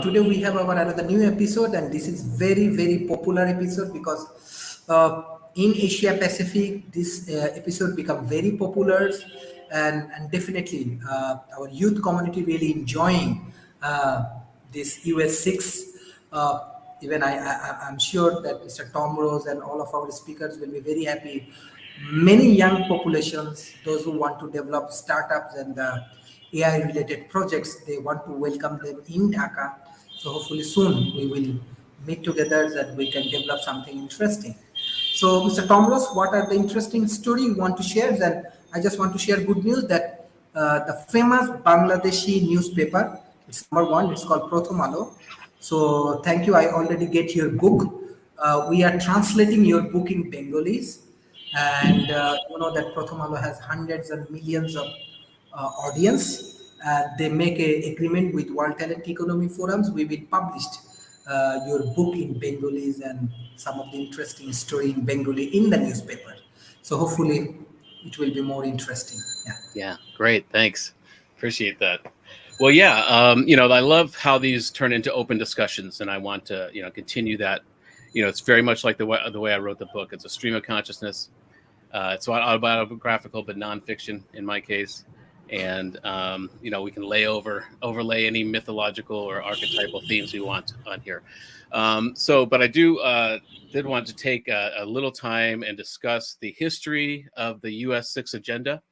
today we have our another new episode, and this is very very popular episode because in Asia Pacific this episode become very popular, and definitely our youth community really enjoying this US6. Even I'm sure that Mr. Tom Rose and all of our speakers will be very happy. Many young populations, those who want to develop startups and AI related projects, they want to welcome them in Dhaka. So hopefully soon we will meet together that we can develop something interesting. So Mr. Tom Rose, what are the interesting story you want to share? Then I just want to share good news that the famous Bangladeshi newspaper, it's number one, it's called Prothom Alo. So thank you. I already get your book. We are translating your book in Bengalis, and you know that Prothom Alo has hundreds and millions of audience. They make a agreement with World Talent Economy Forums. We will publish your book in Bengalis and some of the interesting story in Bengali in the newspaper. So hopefully it will be more interesting. Yeah. Yeah, great. Thanks. Appreciate that. Well, yeah, I love how these turn into open discussions, and I want to, continue that. It's very much like the way I wrote the book. It's a stream of consciousness. It's autobiographical, but nonfiction in my case. And, we can overlay any mythological or archetypal themes we want on here. But I did want to take a little time and discuss the history of the US6 agenda.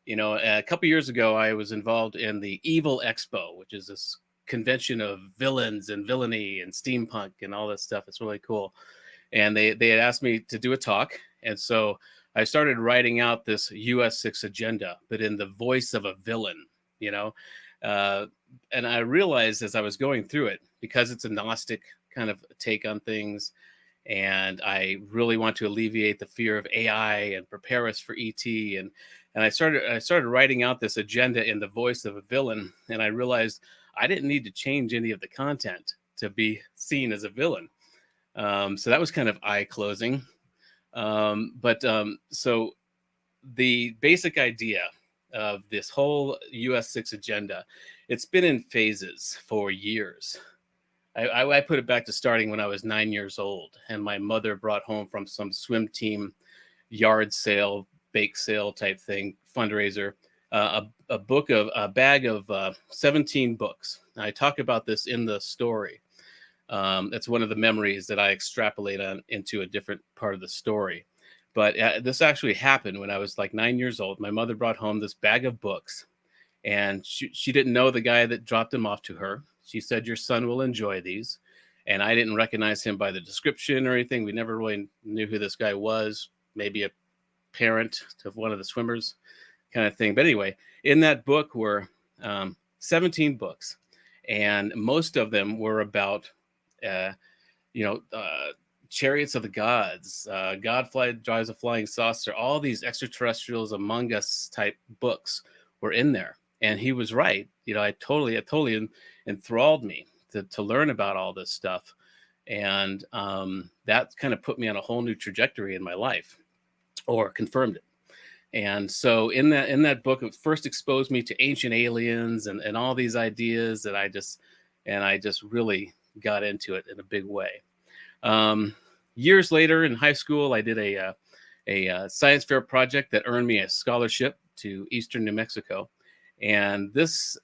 A couple years ago, I was involved in the Evil Expo, which is this convention of villains and villainy and steampunk and all this stuff. It's really cool. And they had asked me to do a talk. And so I started writing out this US6 agenda, but in the voice of a villain, and I realized as I was going through it, because it's a Gnostic kind of take on things, and I really want to alleviate the fear of AI and prepare us for ET. And I started writing out this agenda in the voice of a villain, and I realized I didn't need to change any of the content to be seen as a villain. So that was kind of eye-closing. So the basic idea of this whole US6 agenda, it's been in phases for years. I put it back to starting when I was 9 years old, and my mother brought home from some swim team yard sale, bake sale type thing, fundraiser, a bag of 17 books. I talk about this in the story. That's one of the memories that I extrapolate on into a different part of the story. But this actually happened when I was like 9 years old. My mother brought home this bag of books, and she didn't know the guy that dropped them off to her. She said, "Your son will enjoy these." And I didn't recognize him by the description or anything. We never really knew who this guy was, maybe a parent of one of the swimmers kind of thing. But anyway, in that book were 17 books, and most of them were about, chariots of the gods, God drives a flying saucer, all these extraterrestrials among us type books were in there. And he was right. It totally enthralled me to learn about all this stuff. And that kind of put me on a whole new trajectory in my life, or confirmed it. And so in that book, it first exposed me to ancient aliens and all these ideas that I just really got into it in a big way. Years later in high school, I did a science fair project that earned me a scholarship to Eastern New Mexico. And this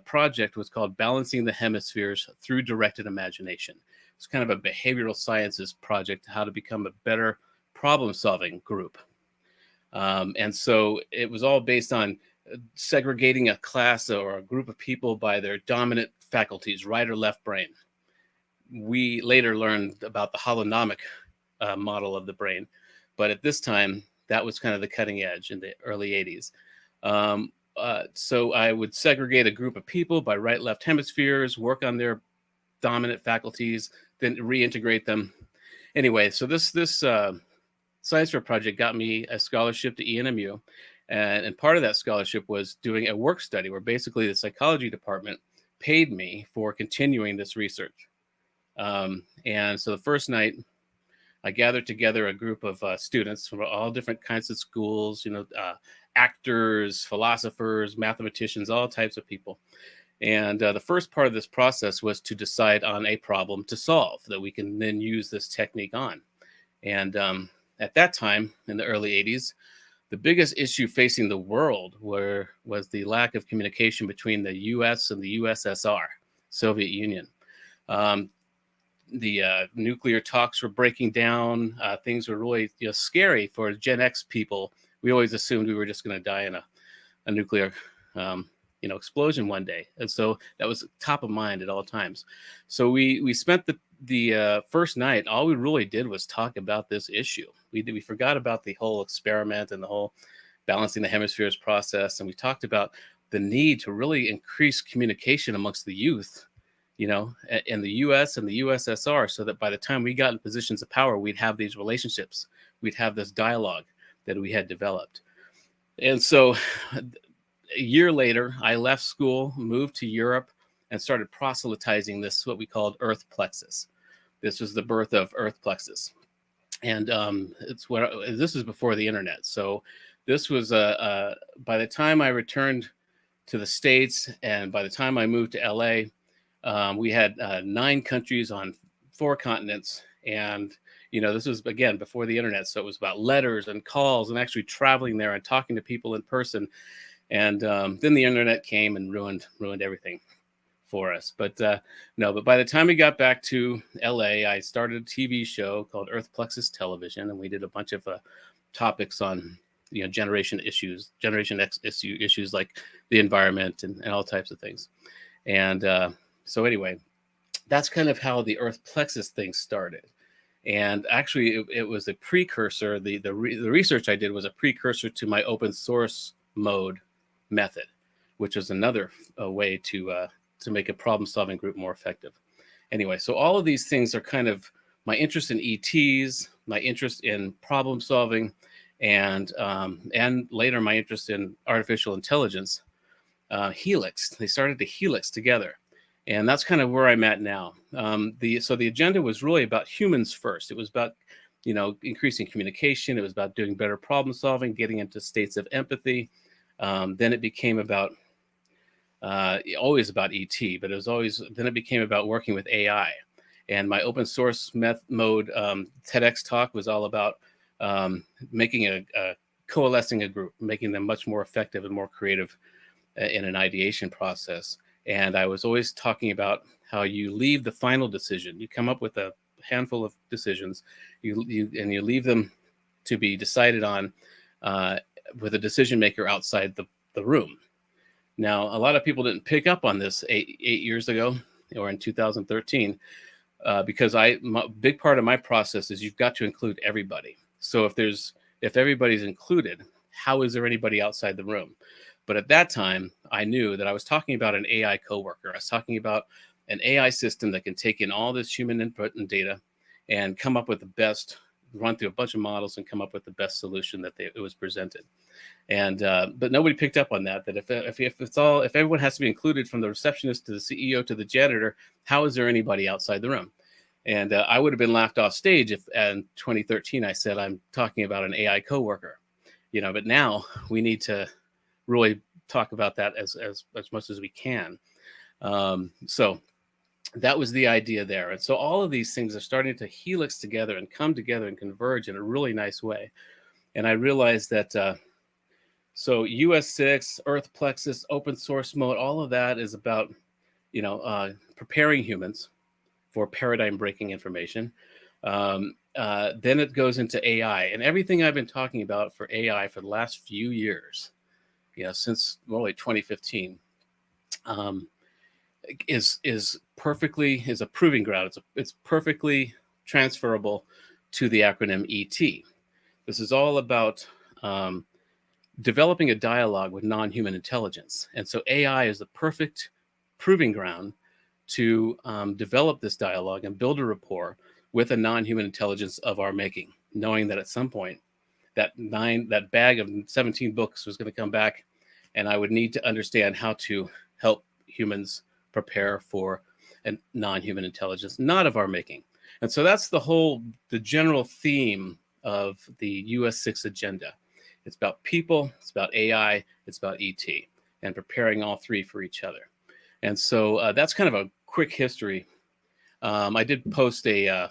project was called Balancing the Hemispheres Through Directed Imagination. It's kind of a behavioral sciences project, how to become a better problem-solving group. And so it was all based on segregating a class or a group of people by their dominant faculties, right or left brain. We later learned about the holonomic model of the brain, but at this time, that was kind of the cutting edge in the early 80s. So I would segregate a group of people by right, left hemispheres, work on their dominant faculties, then reintegrate them. Anyway, so this science fair project got me a scholarship to ENMU. And part of that scholarship was doing a work study where basically the psychology department paid me for continuing this research. And so the first night, I gathered together a group of students from all different kinds of schools, actors, philosophers, mathematicians, all types of people. And the first part of this process was to decide on a problem to solve that we can then use this technique on. And at that time, in the early 80s, the biggest issue facing the world was the lack of communication between the US and the USSR, Soviet Union. The nuclear talks were breaking down. Things were really scary for Gen X people. We always assumed we were just going to die in a nuclear explosion one day, and so that was top of mind at all times. So we spent the first night. All we really did was talk about this issue. We forgot about the whole experiment and the whole balancing the hemispheres process, and we talked about the need to really increase communication amongst the youth, in the US and the USSR, so that by the time we got in positions of power, we'd have these relationships, we'd have this dialogue that we had developed. And so a year later, I left school, moved to Europe, and started proselytizing this, what we called Earth Plexus. This was the birth of Earth Plexus. And this was before the internet. So this was by the time I returned to the States and by the time I moved to LA, we had 9 countries on 4 continents. And, this was, again, before the internet. So it was about letters and calls and actually traveling there and talking to people in person. And then the internet came and ruined everything for us. But but by the time we got back to LA, I started a TV show called Earth Plexus Television. And we did a bunch of topics on, Generation X issues like the environment and all types of things. And so anyway, that's kind of how the Earth Plexus thing started. And actually, it was a precursor. The research I did was a precursor to my open source mode method, which is another way to make a problem-solving group more effective. Anyway, so all of these things are kind of my interest in ETs, my interest in problem solving, and later my interest in artificial intelligence. Helix. They started to helix together. And that's kind of where I'm at now. So the agenda was really about humans first. It was about, increasing communication. It was about doing better problem solving, getting into states of empathy. Then it became about, always about ET, but then it became about working with AI. And my open source mode TEDx talk was all about making coalescing a group, making them much more effective and more creative in an ideation process. And I was always talking about how you leave the final decision. You come up with a handful of decisions, you leave them to be decided on with a decision maker outside the room. Now, a lot of people didn't pick up on this eight years ago or in 2013 because big part of my process is you've got to include everybody. So if everybody's included, how is there anybody outside the room? But at that time, I knew that I was talking about an AI coworker. I was talking about an AI system that can take in all this human input and data and come up with the best, run through a bunch of models and come up with the best solution that it was presented. And but nobody picked up on that. That if everyone has to be included, from the receptionist to the CEO to the janitor, how is there anybody outside the room? And I would have been laughed off stage if in 2013 I said I'm talking about an AI coworker. But now we need to really talk about that as much as we can. So that was the idea there. And so all of these things are starting to helix together and come together and converge in a really nice way. And I realized that so US6, Earth Plexus, open source mode, all of that is about, preparing humans for paradigm breaking information. Then it goes into AI, and everything I've been talking about for AI for the last few years, since really 2015, is a proving ground. It's perfectly transferable to the acronym ET. This is all about developing a dialogue with non-human intelligence, and so AI is the perfect proving ground to develop this dialogue and build a rapport with a non-human intelligence of our making, knowing that at some point that bag of 17 books was going to come back, and I would need to understand how to help humans prepare for a non-human intelligence, not of our making. And so that's the general theme of the US6 agenda. It's about people, it's about AI, it's about ET, and preparing all three for each other. And so that's kind of a quick history. I did post a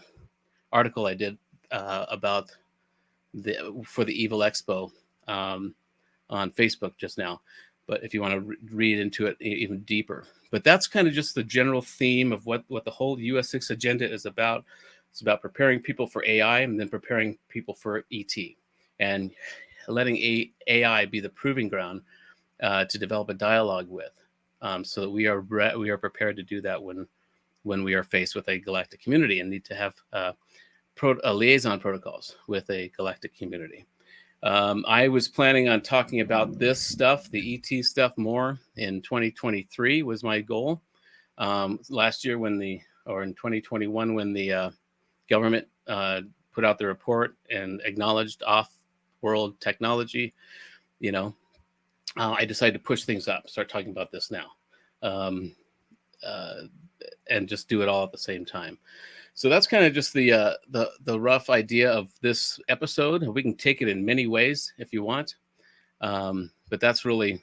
article I did about for the Evil Expo on Facebook just now. But if you want to read into it even deeper, but that's kind of just the general theme of what the whole US6 agenda is about. It's about preparing people for AI and then preparing people for ET, and letting AI be the proving ground to develop a dialogue with, so that we are prepared to do that when we are faced with a galactic community and need to have liaison protocols with a galactic community. I was planning on talking about this stuff, the ET stuff, more in 2023 was my goal. Last year in 2021, when the government put out the report and acknowledged off-world technology, I decided to push things up, start talking about this now, and just do it all at the same time. So that's kind of just the rough idea of this episode. We can take it in many ways if you want, but that's really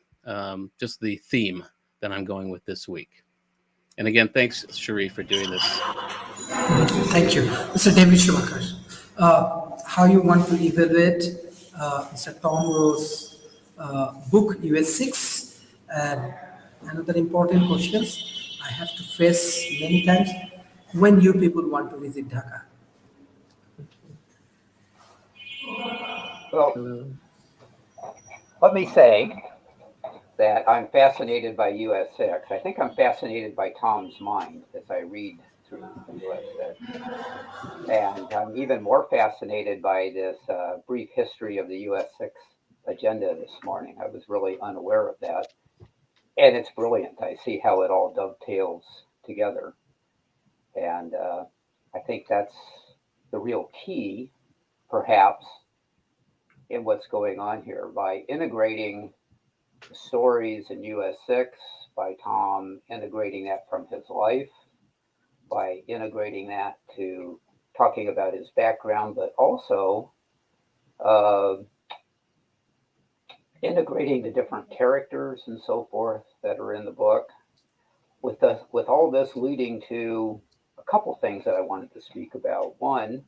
just the theme that I'm going with this week. And again, thanks, Sharif, for doing this. Thank you. Mr. David Schumacher, how you want to evaluate Mr. Tom Rowe's book, US6? And another important question I have to face many times, when you people want to visit Dhaka? Well, let me say that I'm fascinated by US6. I think I'm fascinated by Tom's mind as I read through US6. And I'm even more fascinated by this brief history of the US6 agenda this morning. I was really unaware of that. And it's brilliant. I see how it all dovetails together. And I think that's the real key, perhaps, in what's going on here. By integrating the stories in US6, by Tom integrating that from his life, by integrating that to talking about his background, but also integrating the different characters and so forth that are in the book, with all this leading to a couple things that I wanted to speak about. One,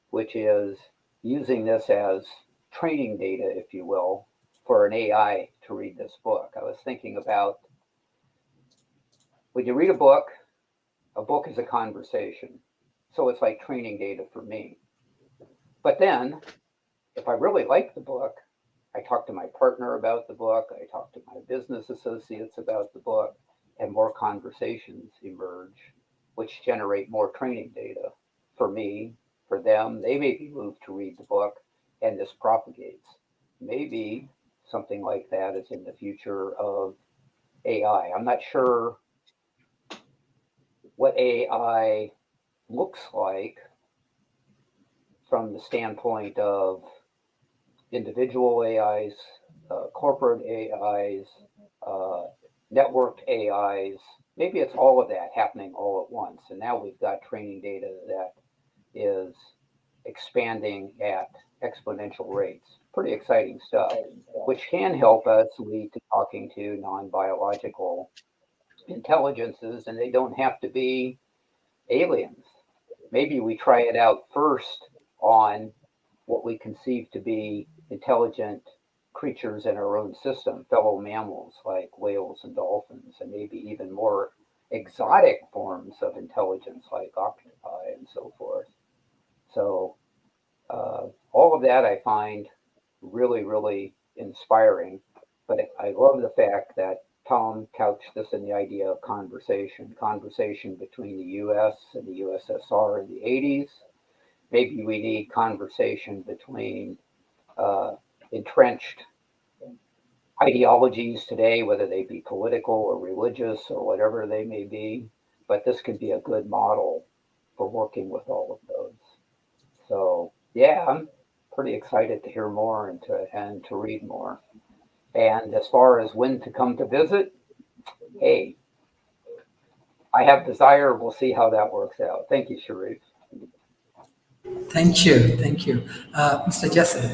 which is using this as training data, if you will, for an AI to read this book. I was thinking about, when you read a book is a conversation. So it's like training data for me. But then, if I really like the book, I talk to my partner about the book, I talk to my business associates about the book, and more conversations emerge, which generate more training data for me, for them. They may be moved to read the book, and this propagates. Maybe something like that is in the future of AI. I'm not sure what AI looks like from the standpoint of individual AIs, corporate AIs, networked AIs. Maybe it's all of that happening all at once. And now we've got training data that is expanding at exponential rates. Pretty exciting stuff, which can help us lead to talking to non-biological intelligences, and they don't have to be aliens. Maybe we try it out first on what we conceive to be intelligent creatures in our own system, fellow mammals like whales and dolphins, and maybe even more exotic forms of intelligence like octopi and so forth. So all of that I find really, really inspiring. But I love the fact that Tom couched this in the idea of conversation between the US and the USSR in the 80s. Maybe we need conversation between entrenched ideologies today, whether they be political or religious or whatever they may be. But this could be a good model for working with all of those. So yeah, I'm pretty excited to hear more and to read more. And as far as when to come to visit, hey, I have desire. We'll see how that works out. Thank you, Sharif. Thank you. Thank you. Mr. Jason.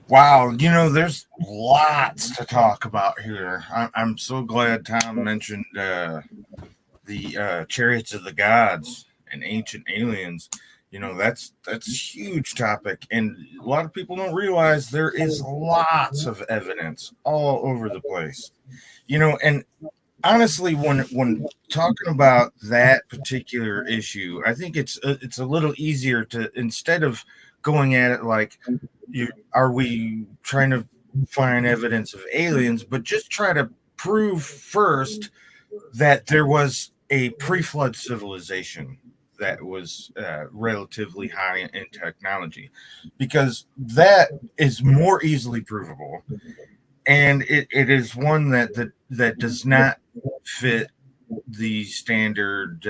Wow, there's lots to talk about here. I'm so glad Tom mentioned the chariots of the gods and ancient aliens. That's a huge topic, and a lot of people don't realize there is lots of evidence all over the place. And honestly, when talking about that particular issue, I think it's a little easier to, instead of going at it like, are we trying to find evidence of aliens, but just try to prove first that there was a pre-flood civilization that was relatively high in technology, because that is more easily provable, and it is one that does not fit the standard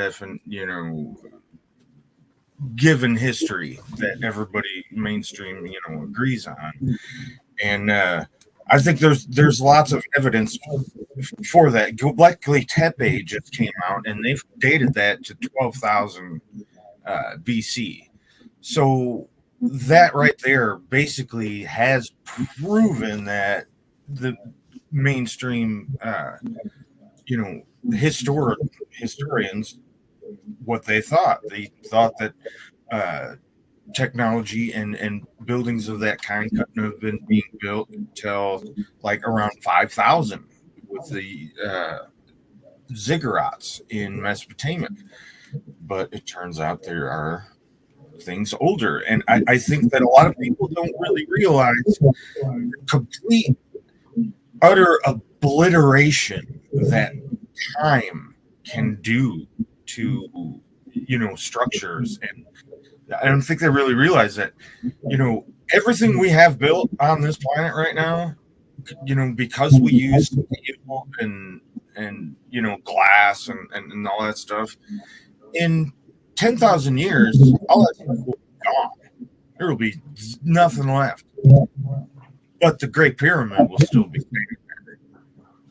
given history that everybody mainstream agrees on. And I think there's lots of evidence for that. Göbekli Tepe just came out, and they've dated that to 12,000 BC. So that right there basically has proven that the mainstream, historians, what they thought. They thought that technology and buildings of that kind couldn't have been being built until like around 5,000 with the ziggurats in Mesopotamia. But it turns out there are things older. And I think that a lot of people don't really realize the complete, utter obliteration that time can do to, structures. And I don't think they really realize that, everything we have built on this planet right now, because we use steel and glass and all that stuff, in 10,000 years, all that stuff will be gone. There will be nothing left. But the Great Pyramid will still be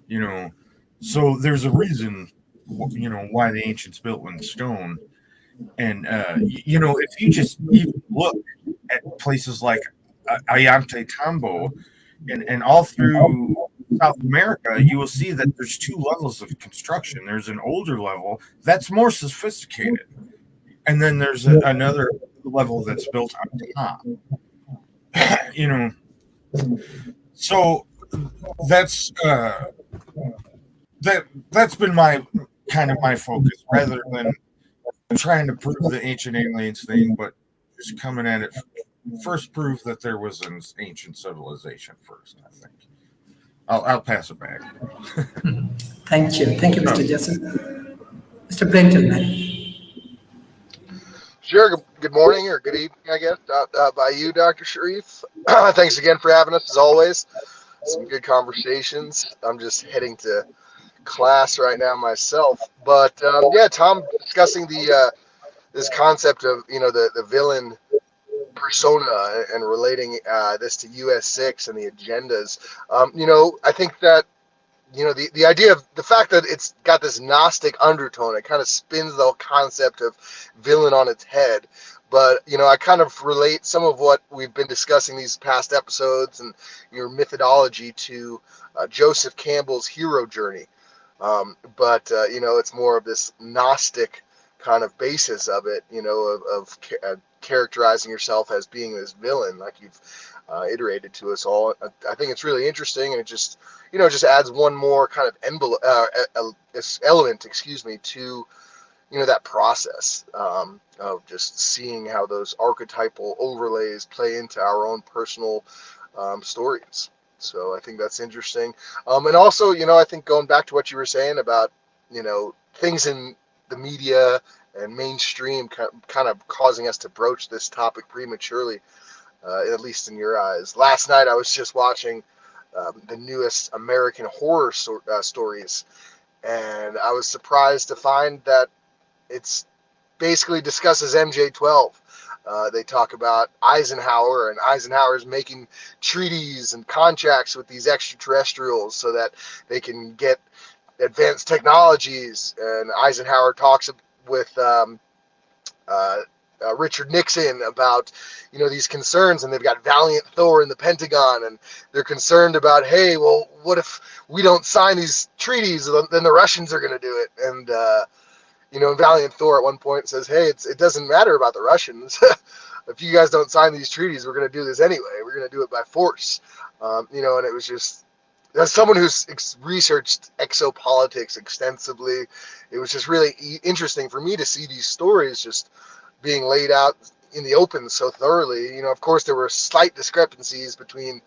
there. So there's a reason, why the ancients built in stone. And, if you just even look at places like Ayante Tambo and all through South America, you will see that there's two levels of construction. There's an older level that's more sophisticated, and then there's another level that's built on top. So that's that's been my focus, rather than trying to prove the ancient aliens thing, but just coming at it first, prove that there was an ancient civilization first. I think I'll pass it back. Thank you, Mr. Justice. Mr. Brenton, Sure. Good morning or good evening, I guess, by you, Dr. Sharif. Thanks again for having us, as always. Some good conversations. I'm just heading to class right now myself. But yeah, Tom discussing this concept of the villain persona and relating this to US6 and the agendas. I think that the idea of the fact that it's got this Gnostic undertone, it kind of spins the whole concept of villain on its head. But, I kind of relate some of what we've been discussing these past episodes and your methodology to Joseph Campbell's hero journey. But it's more of this Gnostic kind of basis of it, of characterizing yourself as being this villain, like you've iterated to us all. I think it's really interesting, and it just, just adds one more kind of element, to, that process of just seeing how those archetypal overlays play into our own personal stories. So I think that's interesting. And also, I think going back to what you were saying about, things in the media and mainstream kind of causing us to broach this topic prematurely, at least in your eyes. Last night, I was just watching the newest American horror stories, and I was surprised to find that it's basically discusses MJ-12. They talk about Eisenhower, and Eisenhower's making treaties and contracts with these extraterrestrials so that they can get advanced technologies. And Eisenhower talks with Richard Nixon about, these concerns, and they've got Valiant Thor in the Pentagon, and they're concerned about, hey, well, what if we don't sign these treaties, then the Russians are going to do it. And, Valiant Thor at one point says, hey, it doesn't matter about the Russians. If you guys don't sign these treaties, we're going to do this anyway. We're going to do it by force. And it was just, as someone who's researched exopolitics extensively, it was just really interesting for me to see these stories just being laid out in the open so thoroughly. Of course, there were slight discrepancies between,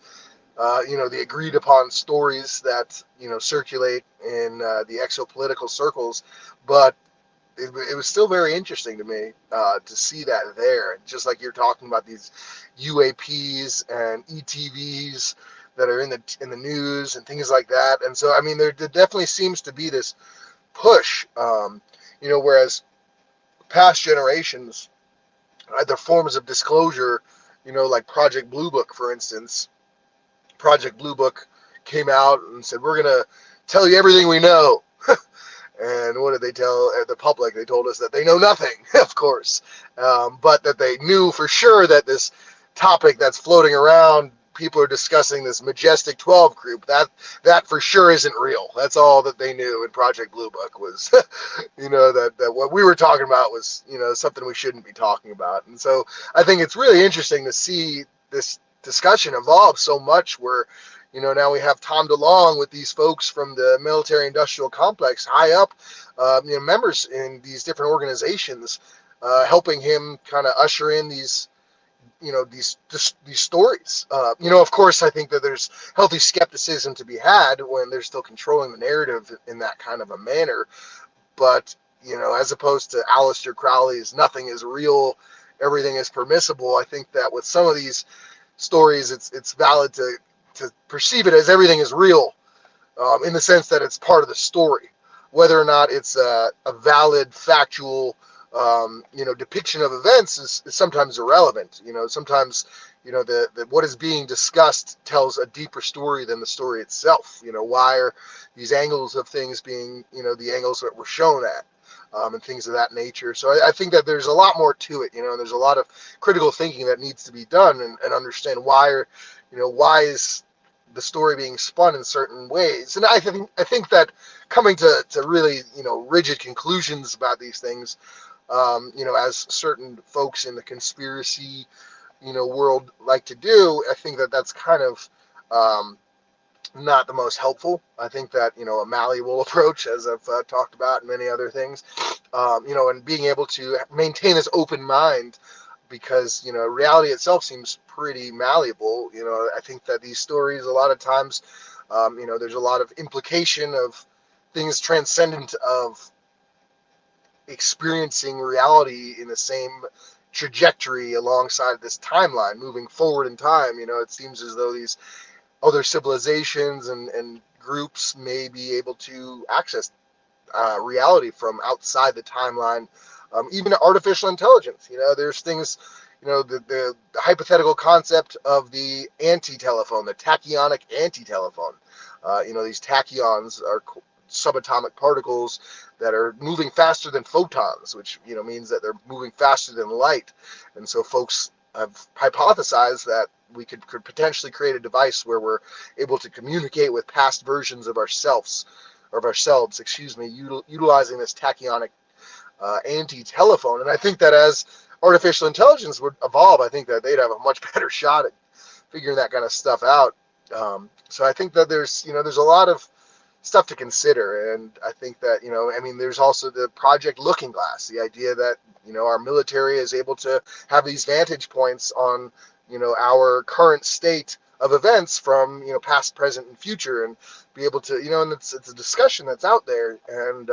the agreed upon stories that, circulate in the exopolitical circles, but it was still very interesting to me to see that there. Just like you're talking about these UAPs and ETVs that are in the news and things like that. And so, there definitely seems to be this push, whereas past generations, the forms of disclosure, like Project Blue Book, for instance. Project Blue Book came out and said, we're going to tell you everything we know. And what did they tell the public? They told us that they know nothing, of course, but that they knew for sure that this topic that's floating around, people are discussing this Majestic 12 group, that for sure isn't real. That's all that they knew in Project Blue Book was, that what we were talking about was, something we shouldn't be talking about. And so I think it's really interesting to see this discussion evolve so much where, now we have Tom DeLonge with these folks from the military-industrial complex, high up, members in these different organizations, helping him kind of usher in these, these stories. Of course, I think that there's healthy skepticism to be had when they're still controlling the narrative in that kind of a manner. But, as opposed to Aleister Crowley's "nothing is real, everything is permissible," I think that with some of these stories, it's valid to perceive it as everything is real, in the sense that it's part of the story. Whether or not it's a valid, factual, depiction of events is sometimes irrelevant. Sometimes, the what is being discussed tells a deeper story than the story itself. Why are these angles of things being, the angles that we're shown at, and things of that nature. So I think that there's a lot more to it. There's a lot of critical thinking that needs to be done and understand why is the story being spun in certain ways. And I think that coming to really, rigid conclusions about these things, as certain folks in the conspiracy, world like to do, I think that that's kind of not the most helpful. I think that, a malleable approach, as I've talked about, and many other things, and being able to maintain this open mind, because, reality itself seems pretty malleable. I think that these stories, a lot of times, there's a lot of implication of things transcendent of experiencing reality in the same trajectory alongside this timeline, moving forward in time. It seems as though these other civilizations and groups may be able to access reality from outside the timeline, even artificial intelligence. There's things, the hypothetical concept of the anti-telephone, the tachyonic anti-telephone. These tachyons are subatomic particles that are moving faster than photons, which means that they're moving faster than light. And so folks have hypothesized that we could potentially create a device where we're able to communicate with past versions of ourselves, utilizing this tachyonic anti-telephone. And I think that as artificial intelligence would evolve, I think that they'd have a much better shot at figuring that kind of stuff out. So I think that there's a lot of stuff to consider. And I think that, there's also the Project Looking Glass, the idea that, our military is able to have these vantage points on, our current state of events from, past, present, and future, and be able to, and it's a discussion that's out there. And,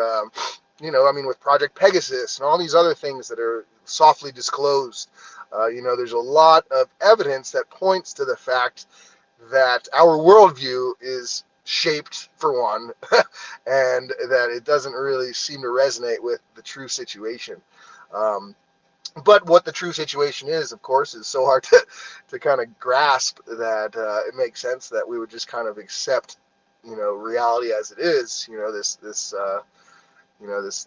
with Project Pegasus and all these other things that are softly disclosed, there's a lot of evidence that points to the fact that our worldview is shaped, for one, and that it doesn't really seem to resonate with the true situation. But what the true situation is, of course, is so hard to kind of grasp that it makes sense that we would just kind of accept, reality as it is.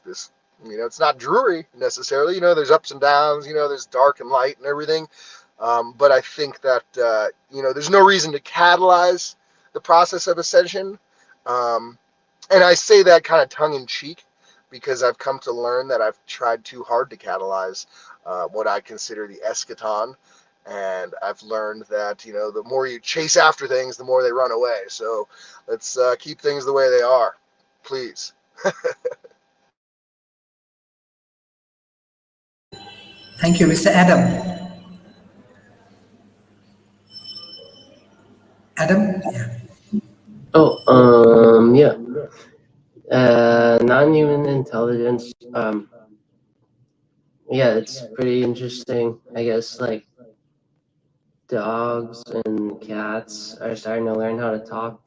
This It's not dreary necessarily. There's ups and downs. There's dark and light and everything. But I think that there's no reason to catalyze the process of ascension. And I say that kind of tongue in cheek because I've come to learn that I've tried too hard to catalyze what I consider the eschaton. And I've learned that, the more you chase after things, the more they run away. So let's keep things the way they are, please. Thank you, Mr. Adam. Adam? Yeah. Oh, yeah. Non-human intelligence. Yeah, it's pretty interesting. I guess like dogs and cats are starting to learn how to talk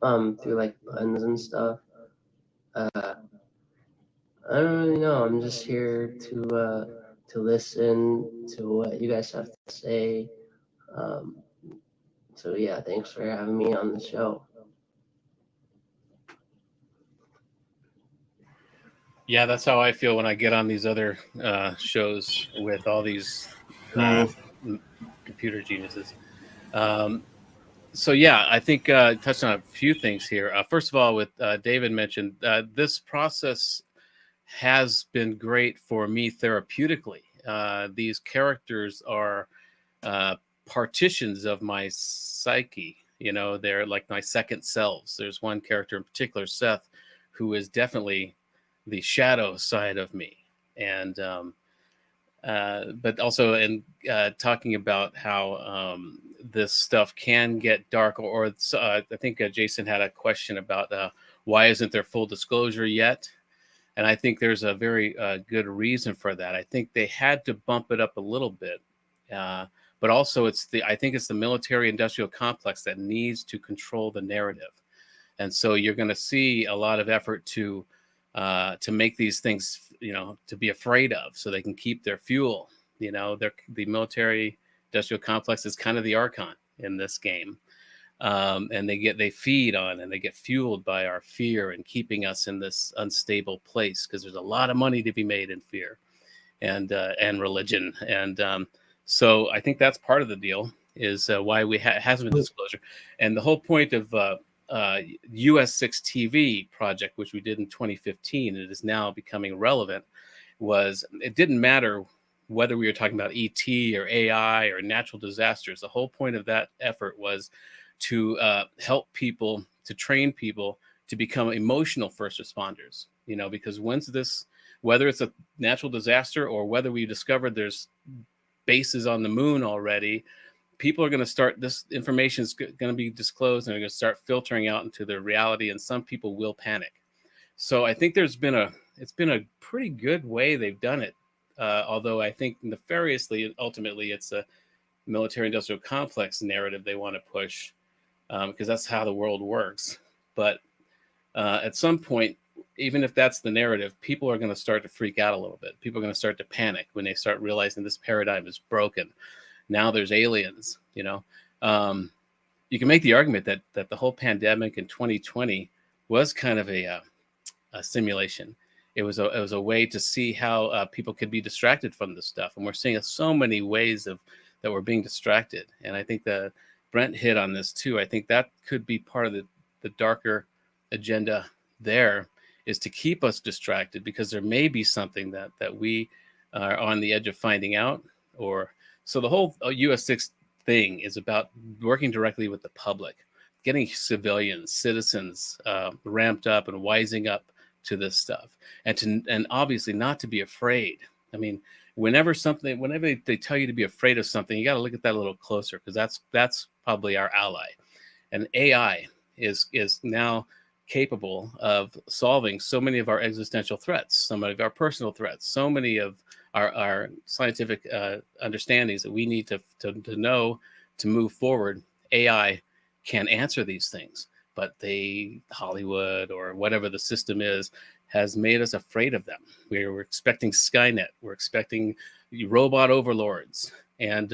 through like buttons and stuff. I don't really know. I'm just here to listen to what you guys have to say. So yeah, thanks for having me on the show. Yeah, that's how I feel when I get on these other shows with all these computer geniuses. So yeah, I think touched on a few things here. First of all, with David mentioned, this process has been great for me therapeutically. These characters are partitions of my psyche. They're like my second selves. There's one character in particular, Seth, who is definitely the shadow side of me. And but also in talking about how this stuff can get dark, or I think Jason had a question about why isn't there full disclosure yet? And I think there's a very good reason for that. I think they had to bump it up a little bit, but also I think it's the military-industrial complex that needs to control the narrative, and so you're going to see a lot of effort to make these things, to be afraid of, so they can keep their fuel. The military-industrial complex is kind of the Archon in this game. And they feed on and they get fueled by our fear and keeping us in this unstable place, because there's a lot of money to be made in fear and religion. And so I think that's part of the deal, is why hasn't been disclosure. And the whole point of US6 TV project, which we did in 2015, it is now becoming relevant, was it didn't matter whether we were talking about ET or AI or natural disasters. The whole point of that effort was to help people, to train people to become emotional first responders, because whether it's a natural disaster or whether we discovered there's bases on the moon already, people are going to start, this information is going to be disclosed and they're going to start filtering out into their reality, and some people will panic. So I think it's been a pretty good way they've done it. Although I think nefariously, ultimately, it's a military-industrial complex narrative they want to push, because that's how the world works. But at some point, even if that's the narrative, people are going to start to freak out a little bit. People are going to start to panic when they start realizing this paradigm is broken. Now there's aliens. You can make the argument that the whole pandemic in 2020 was kind of a simulation. It was a way to see how people could be distracted from this stuff, and we're seeing so many ways that we're being distracted. And I think that Brent hit on this too. I think that could be part of the darker agenda there, is to keep us distracted, because there may be something that we are on the edge of finding out. Or so the whole US6 thing is about working directly with the public, getting citizens ramped up and wising up to this stuff, and obviously not to be afraid. I mean, whenever they tell you to be afraid of something, you got to look at that a little closer, because that's probably our ally. And AI is now capable of solving so many of our existential threats, so many of our personal threats, so many of our scientific understandings that we need to know to move forward. AI can answer these things, but Hollywood or whatever the system is has made us afraid of them. We're expecting Skynet. We're expecting robot overlords. And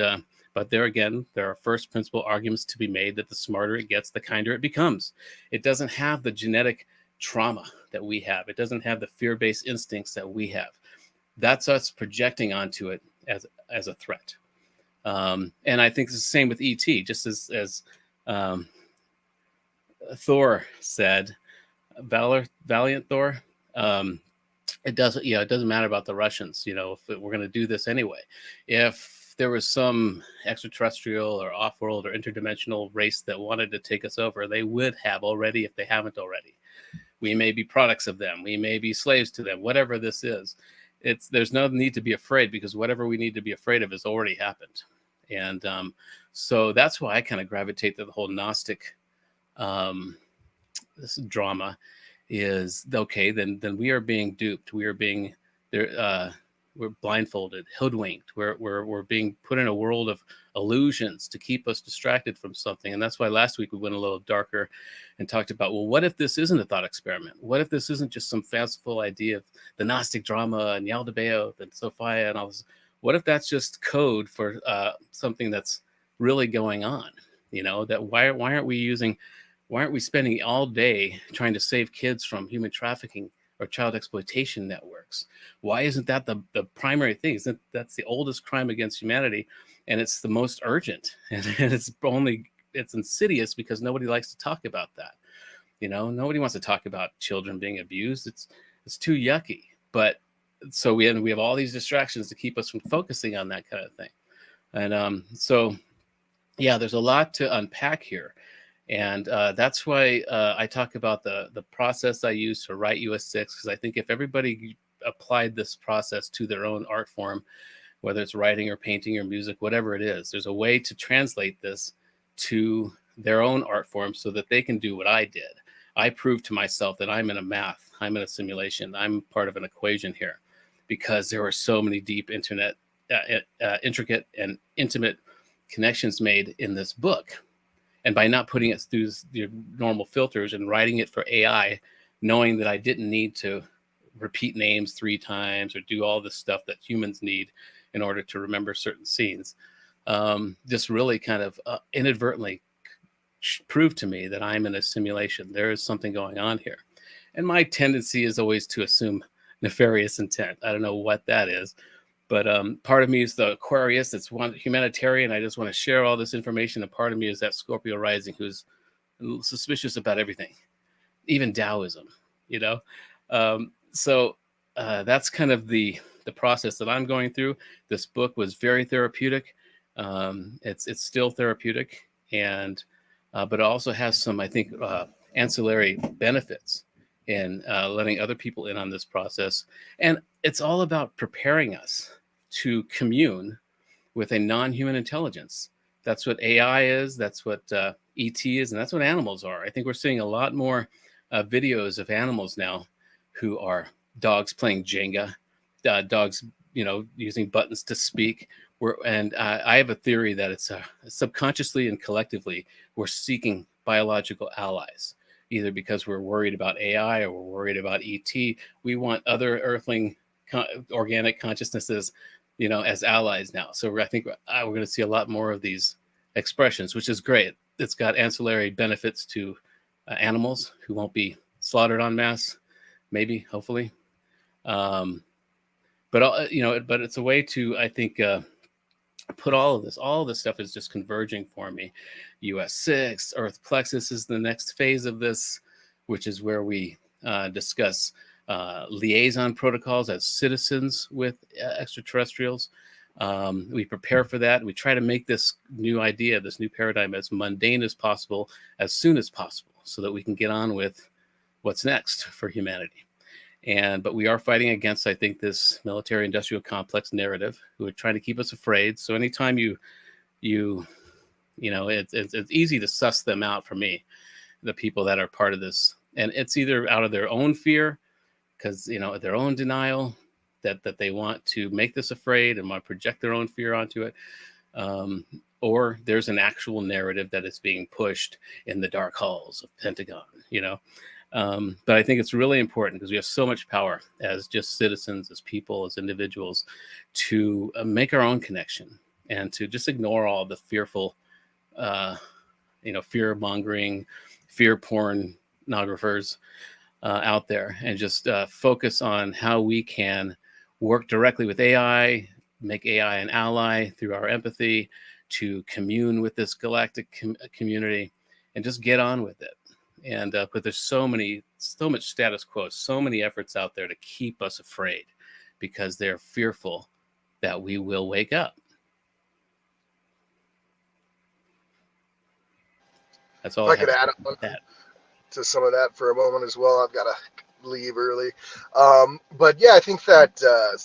but there are first principle arguments to be made that the smarter it gets, the kinder it becomes. It doesn't have the genetic trauma that we have. It doesn't have the fear-based instincts that we have. That's us projecting onto it as a threat. And I think it's the same with ET, just as Thor said, Valiant Thor. It doesn't matter about the Russians. If we're going to do this anyway. If there was some extraterrestrial or off-world or interdimensional race that wanted to take us over, they would have already if they haven't already. We may be products of them. We may be slaves to them. Whatever this is, there's no need to be afraid, because whatever we need to be afraid of has already happened. And so that's why I kind of gravitate to the whole Gnostic this drama. Is okay, then we are being duped. We are being there. We're blindfolded, hoodwinked. We're being put in a world of illusions to keep us distracted from something. And that's why last week we went a little darker and talked about, well, what if this isn't a thought experiment? What if this isn't just some fanciful idea of the Gnostic drama and Yaldabaoth and Sophia and all this? What if that's just code for something that's really going on? That why aren't we spending all day trying to save kids from human trafficking or child exploitation networks? Why isn't that the primary thing? That's the oldest crime against humanity, and it's the most urgent, and it's insidious because nobody likes to talk about that. Nobody wants to talk about children being abused. It's too yucky. But so we have all these distractions to keep us from focusing on that kind of thing. And so yeah, there's a lot to unpack here. And that's why I talk about the process I use to write US6, because I think if everybody applied this process to their own art form, whether it's writing or painting or music, whatever it is, there's a way to translate this to their own art form so that they can do what I did. I proved to myself that I'm in a simulation. I'm part of an equation here, because there were so many deep intricate and intimate connections made in this book. And by not putting it through your normal filters and writing it for AI, knowing that I didn't need to repeat names 3 times or do all this stuff that humans need in order to remember certain scenes, just really kind of inadvertently proved to me that I'm in a simulation. There is something going on here. And my tendency is always to assume nefarious intent. I don't know what that is. But part of me is the Aquarius that's humanitarian. I just want to share all this information. And part of me is that Scorpio rising who's suspicious about everything, even Taoism, So that's kind of the process that I'm going through. This book was very therapeutic. It's still therapeutic, and but it also has some, I think, ancillary benefits in letting other people in on this process. And it's all about preparing us to commune with a non-human intelligence. That's what AI is. That's what ET is. And that's what animals are. I think we're seeing a lot more videos of animals now who are dogs playing Jenga, dogs, using buttons to speak. I have a theory that it's subconsciously and collectively, we're seeking biological allies, either because we're worried about AI or we're worried about ET. We want other earthling organic consciousnesses, as allies now. So I think we're going to see a lot more of these expressions, which is great. It's got ancillary benefits to animals who won't be slaughtered en masse, maybe, hopefully. But it's a way to, I think, put all of this stuff is just converging for me. US6, Earth Plexus is the next phase of this, which is where we discuss liaison protocols as citizens with extraterrestrials. We prepare for that. We try to make this new idea, this new paradigm, as mundane as possible, as soon as possible, so that we can get on with what's next for humanity. But we are fighting against, I think, this military-industrial complex narrative, who are trying to keep us afraid. So anytime it's easy to suss them out for me, the people that are part of this, and it's either out of their own fear, because their own denial that they want to make this afraid and want to project their own fear onto it, or there's an actual narrative that is being pushed in the dark halls of Pentagon. But I think it's really important, because we have so much power as just citizens, as people, as individuals, to make our own connection and to just ignore all the fearful, fear mongering, fear pornographers, out there, and just focus on how we can work directly with AI, make AI an ally through our empathy, to commune with this galactic community, and just get on with it. And but there's so much status quo, so many efforts out there to keep us afraid, because they're fearful that we will wake up. That's all If I could add on that. to some of that for a moment as well. I've got to leave early. But yeah, I think that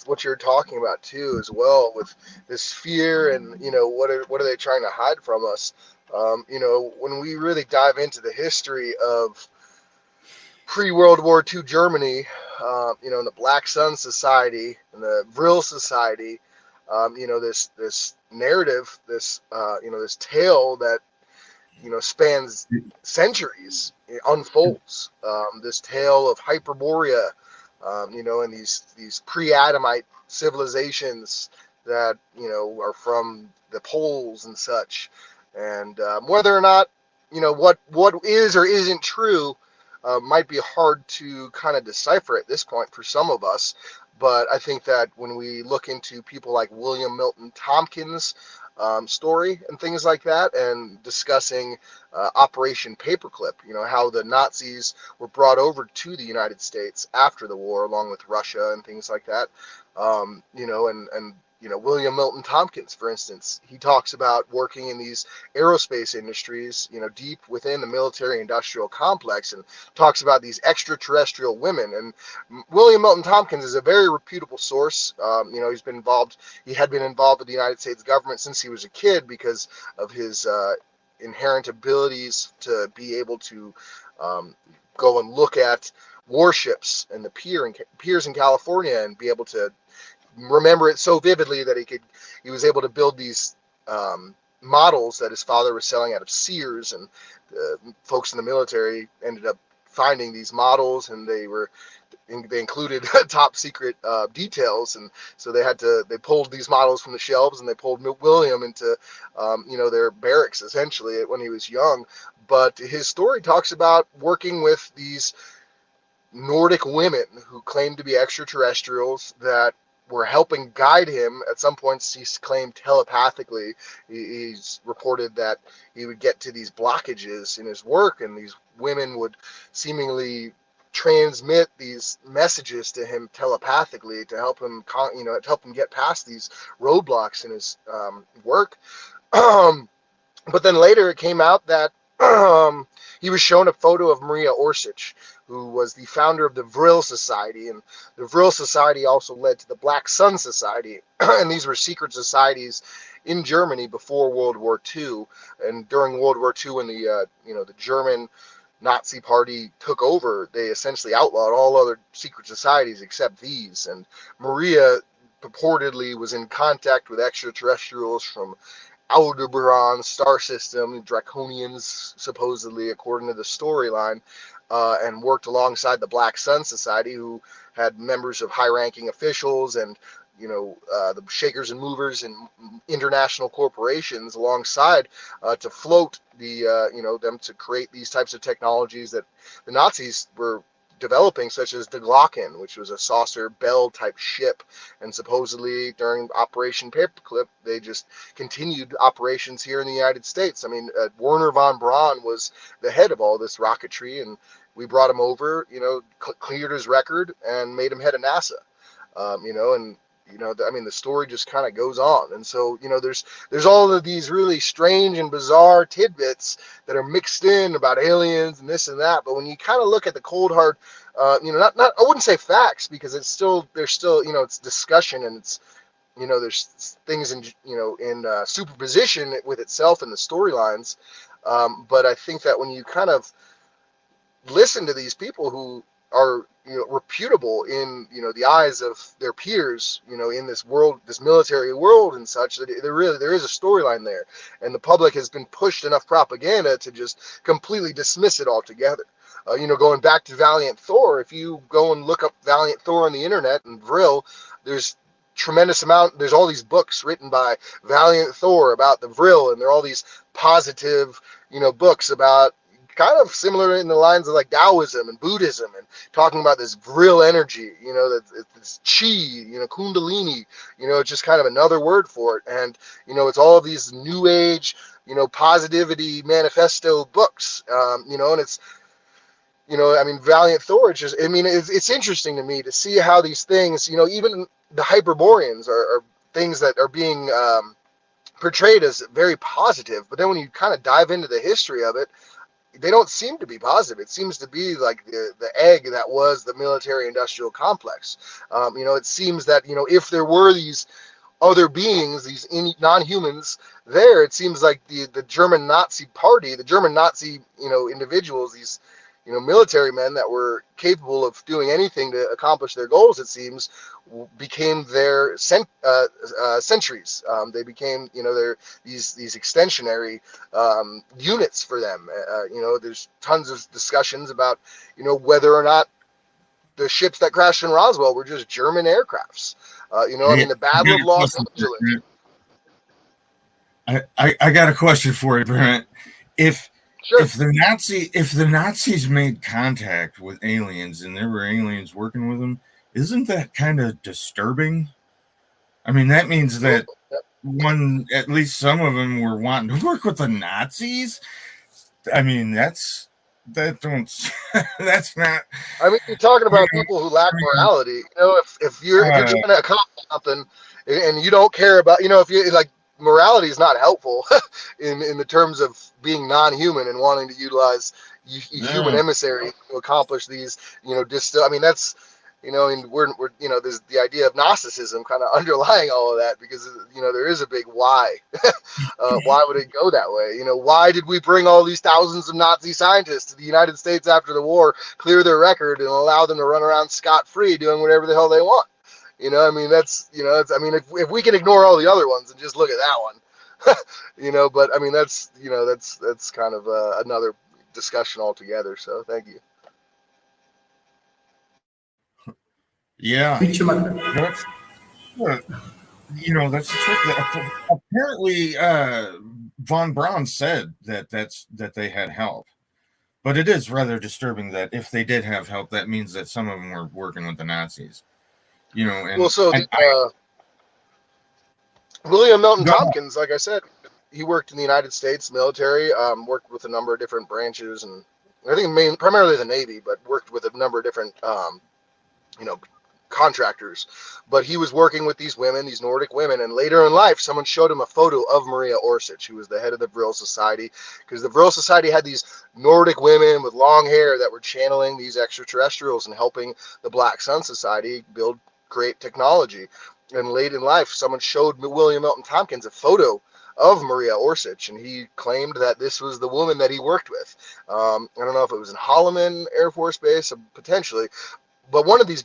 what you're talking about too as well, with this fear and, what are they trying to hide from us? When we really dive into the history of pre-World War II Germany, in the Black Sun Society and the Vril Society, this narrative, this tale that spans centuries, it unfolds. This tale of Hyperborea, and these pre-Adamite civilizations that are from the poles and such, and whether or not what is or isn't true might be hard to kind of decipher at this point for some of us. But I think that when we look into people like William Milton Tompkins' story and things like that, and discussing Operation Paperclip, how the Nazis were brought over to the United States after the war, along with Russia and things like that, William Milton Tompkins, for instance, he talks about working in these aerospace industries, deep within the military-industrial complex, and talks about these extraterrestrial women. And William Milton Tompkins is a very reputable source. He had been involved with the United States government since he was a kid because of his inherent abilities to be able to go and look at warships and the piers in California, and be able to remember it so vividly that he was able to build these models that his father was selling out of Sears, and folks in the military ended up finding these models, and they included top secret details, and so they pulled these models from the shelves, and they pulled William into their barracks essentially when he was young. But his story talks about working with these Nordic women who claimed to be extraterrestrials that were helping guide him. At some points, he's claimed telepathically. He's reported that he would get to these blockages in his work, and these women would seemingly transmit these messages to him telepathically to help him, get past these roadblocks in his work. But then later, it came out that he was shown a photo of Maria Orsic, who was the founder of the Vril Society, and the Vril Society also led to the Black Sun Society, and these were secret societies in Germany before World War II, and during World War II, when the German Nazi Party took over, they essentially outlawed all other secret societies except these. And Maria purportedly was in contact with extraterrestrials from Aldebaran star system, Draconians supposedly, according to the storyline, and worked alongside the Black Sun Society, who had members of high-ranking officials and the shakers and movers and international corporations alongside to float them to create these types of technologies that the Nazis were developing, such as the Glocken, which was a saucer bell type ship. And supposedly during Operation Paperclip, they just continued operations here in the United States. I mean, Werner von Braun was the head of all this rocketry, and we brought him over, cleared his record and made him head of NASA. The story just kind of goes on. And so, there's all of these really strange and bizarre tidbits that are mixed in about aliens and this and that. But when you kind of look at the cold hard, I wouldn't say facts, because there's still, it's discussion, and it's, there's things in superposition with itself and the storylines. But I think that when you kind of listen to these people who are reputable in the eyes of their peers, in this world, this military world and such, that there is a storyline there, and the public has been pushed enough propaganda to just completely dismiss it altogether. Going back to Valiant Thor, if you go and look up Valiant Thor on the internet and Vril, there's there's all these books written by Valiant Thor about the Vril, and there are all these positive books about kind of similar in the lines of like Taoism and Buddhism, and talking about this real energy, that it's chi, Kundalini, it's just kind of another word for it. And, it's all of these new age, positivity manifesto books, and it's, Valiant Thor, it's interesting to me to see how these things, even the Hyperboreans are things that are being portrayed as very positive, but then when you kind of dive into the history of it, they don't seem to be positive. It seems to be like the egg that was the military-industrial complex. It seems that, if there were these other beings, these non-humans there, it seems like the German Nazi party, the German Nazi, individuals, these, military men that were capable of doing anything to accomplish their goals, it seems, became their sentries. They became, these extensionary units for them. There's tons of discussions about, whether or not the ships that crashed in Roswell were just German aircrafts. The Battle of Los Angeles. I got a question for you, Brent. Sure. If the Nazis made contact with aliens and there were aliens working with them, isn't that kind of disturbing? I mean, that means that at least some of them were wanting to work with the Nazis. I mean, that's not. I mean, you're talking about people who lack morality. If you're trying to accomplish something and you don't care about, if you like. Morality is not helpful in the terms of being non-human and wanting to utilize human emissary to accomplish these, that's, and we're there's the idea of Gnosticism kind of underlying all of that, because, there is a big why. Why would it go that way? Why did we bring all these thousands of Nazi scientists to the United States after the war, clear their record, and allow them to run around scot-free doing whatever the hell they want? If we can ignore all the other ones and just look at that one, but that's kind of another discussion altogether. So thank you. Yeah. That's the trick. Apparently, von Braun said that they had help, but it is rather disturbing that if they did have help, that means that some of them were working with the Nazis. William Milton Tompkins, like I said, he worked in the United States military, worked with a number of different branches, and I think primarily the Navy, but worked with a number of different, contractors. But he was working with these women, these Nordic women, and later in life, someone showed him a photo of Maria Orsich, who was the head of the Vril Society, because the Vril Society had these Nordic women with long hair that were channeling these extraterrestrials and helping the Black Sun Society build great technology. And late in life, someone showed William Milton Tompkins a photo of Maria Orsich, and he claimed that this was the woman that he worked with. I don't know if it was in Holloman Air Force Base, potentially, but one of these,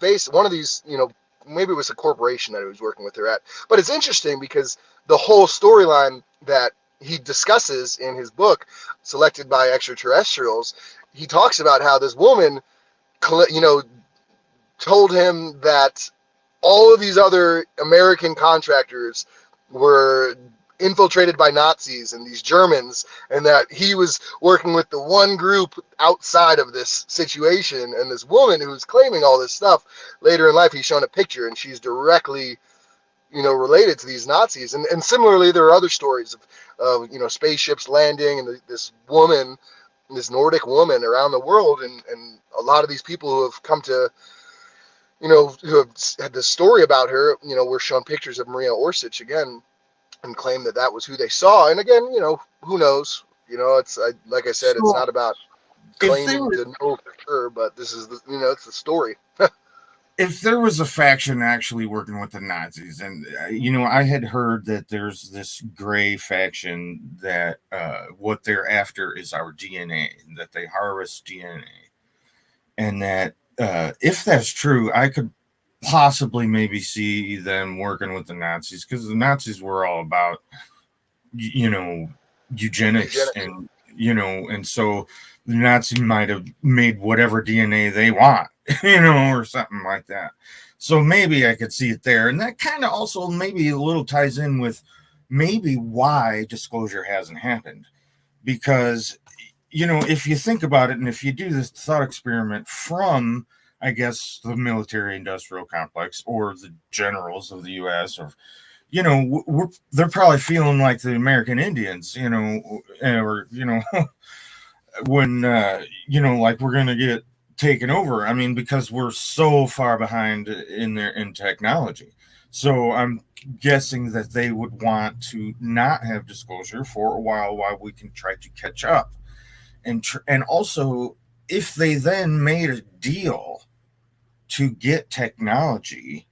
maybe it was a corporation that he was working with her at. But it's interesting because the whole storyline that he discusses in his book, Selected by Extraterrestrials, he talks about how this woman, told him that all of these other American contractors were infiltrated by Nazis and these Germans, and that he was working with the one group outside of this situation. And this woman who's claiming all this stuff, later in life, he's shown a picture, and she's directly, related to these Nazis. And similarly, there are other stories of spaceships landing, and this woman, this Nordic woman around the world, and a lot of these people who have come to, who have had this story about her, were shown pictures of Maria Orsich again, and claim that was who they saw. And again, who knows? It's like I said, it's not about claiming to know for sure, but this is it's the story. If there was a faction actually working with the Nazis, and I had heard that there's this gray faction that what they're after is our DNA, that they harvest DNA, and that if that's true, I could possibly maybe see them working with the Nazis, because the Nazis were all about eugenics, and and so the Nazi might have made whatever DNA they want, or something like that. So maybe I could see it there, and that kind of also maybe a little ties in with maybe why disclosure hasn't happened, because if you think about it, and if you do this thought experiment from, I guess, the military-industrial complex or the generals of the U.S., or they're probably feeling like the American Indians, or when like we're gonna get taken over. I mean, because we're so far behind in technology. So I'm guessing that they would want to not have disclosure for a while we can try to catch up. And also, if they then made a deal to get technology,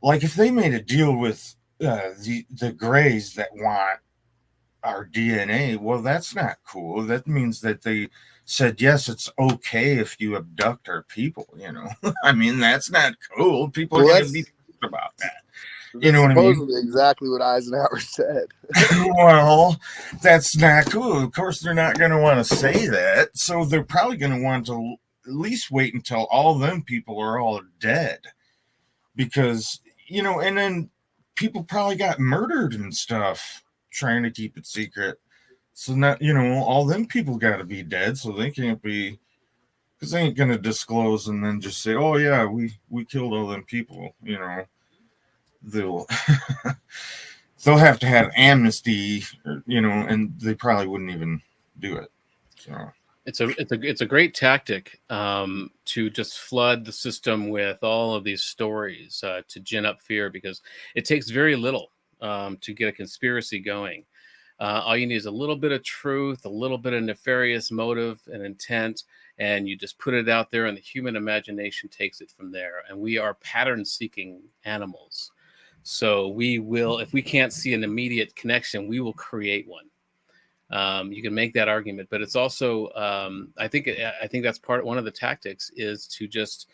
like if they made a deal with the Greys that want our DNA, well, that's not cool. That means that they said, yes, it's okay if you abduct our people. I mean, that's not cool. People are going to be pissed about that. You know what I mean? Supposedly exactly what Eisenhower said. Well, that's not cool. Of course, they're not going to want to say that. So they're probably going to want to at least wait until all them people are all dead. Because, and then people probably got murdered and stuff trying to keep it secret. So now, all them people got to be dead. So they can't be, because they ain't going to disclose and then just say, oh, yeah, we killed all them people, They'll have to have amnesty, and they probably wouldn't even do it. So it's a great tactic to just flood the system with all of these stories to gin up fear, because it takes very little to get a conspiracy going. All you need is a little bit of truth, a little bit of nefarious motive and intent, and you just put it out there, and the human imagination takes it from there. And we are pattern-seeking animals. So we will, if we can't see an immediate connection, we will create one. You can make that argument, but it's also, I think that's one of the tactics is to just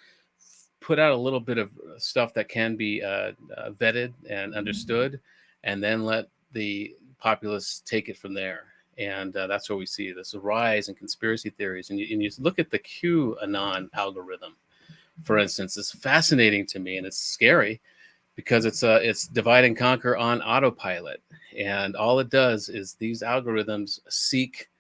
put out a little bit of stuff that can be vetted and understood, and then let the populace take it from there. And that's where we see this rise in conspiracy theories. And you look at the QAnon algorithm, for instance. It's fascinating to me, and it's scary, because it's divide and conquer on autopilot. And all it does is these algorithms seek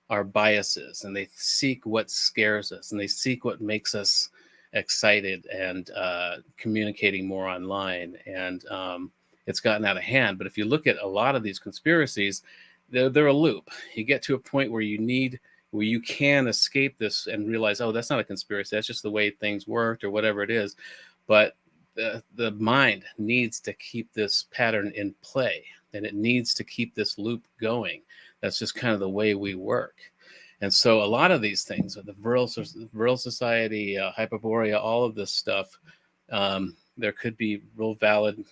our biases, and they seek what scares us, and they seek what makes us excited and communicating more online. And it's gotten out of hand. But if you look at a lot of these conspiracies, they're a loop. You get to a point where you can escape this and realize, oh, that's not a conspiracy. That's just the way things worked, or whatever it is. But the mind needs to keep this pattern in play, and it needs to keep this loop going. That's just kind of the way we work. And so a lot of these things, the Vril Society, Hyperborea, all of this stuff, there could be real valid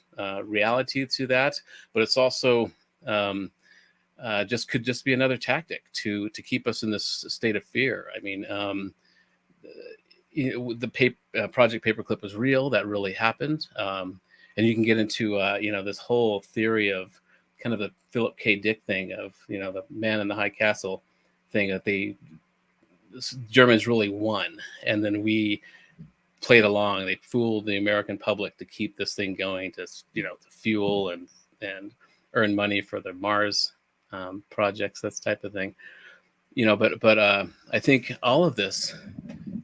reality to that, but it's also could just be another tactic to keep us in this state of fear. I mean, the Project Paperclip was real. That really happened. And you can get into, this whole theory of kind of the Philip K. Dick thing of, the man in the high castle thing, that the Germans really won. And then we played along. They fooled the American public to keep this thing going, to fuel and earn money for the Mars projects, that type of thing. But I think all of this